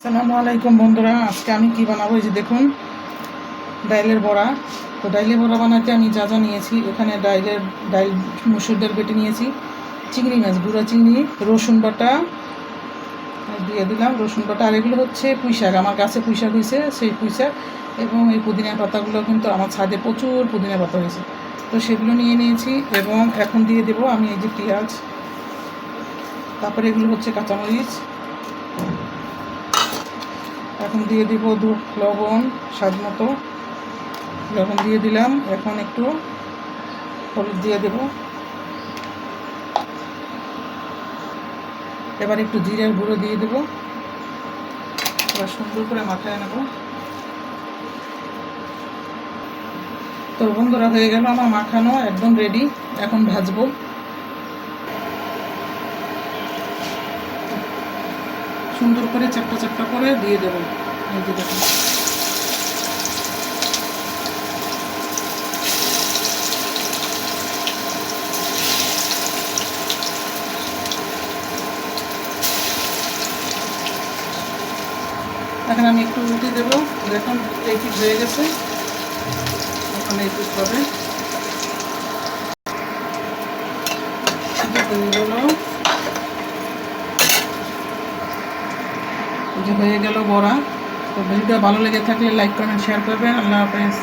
আসসালামু আলাইকুম বন্ধুরা, আজকে আমি কি বানাবো এই যে দেখুন, ডাইলের বড়া। তো ডাইলের বড়া বানাতে আমি যা যা নিয়েছি, এখানে ডাইল মসুর ডাল বেটে নিয়েছি, চিংড়ি মাছ, গুঁড়া চিংড়ি, রসুন বাটা দিয়ে দিলাম, রসুন বাটা। আর এগুলো হচ্ছে পুঁই শাক, আমার গাছে পুঁই শাক হয়েছে, সেই পুঁই শাক। এবং এই পুদিনা পাতাগুলো কিন্তু আমার ছাদে প্রচুর পুদিনা পাতা হয়েছে, তো সেগুলো নিয়ে নিয়েছি। এবং এখন দিয়ে দেবো আমি এই যে পেঁয়াজ, তারপরে এগুলো হচ্ছে কাঁচামরিচ। এখন দিয়ে দিব লবণ, স্বাদ মতো লবণ দিয়ে দিলাম। এখন একটু হলুদ দিয়ে দেব, এবার একটু জিরার গুঁড়ো দিয়ে দেব। এবার সুন্দর করে মাখায় নেব। তো বন্ধুরা, হয়ে গেল আমার মাখানো, একদম রেডি। এখন ভাজবো। সুন্দর করে চাপটা চাপটা করে দিয়ে দেবো। এই যে দেখুন, এখন আমি একটু উল্টে দেবো। দেখুন এই পিঠ হয়ে গেছে, এখন এই পিঠ হবে। হয়ে গেল বড়া। তো ভিডিওটা ভালো লেগে থাকলে লাইক কমেন্ট শেয়ার করবেন। আল্লাহ হাফেজ।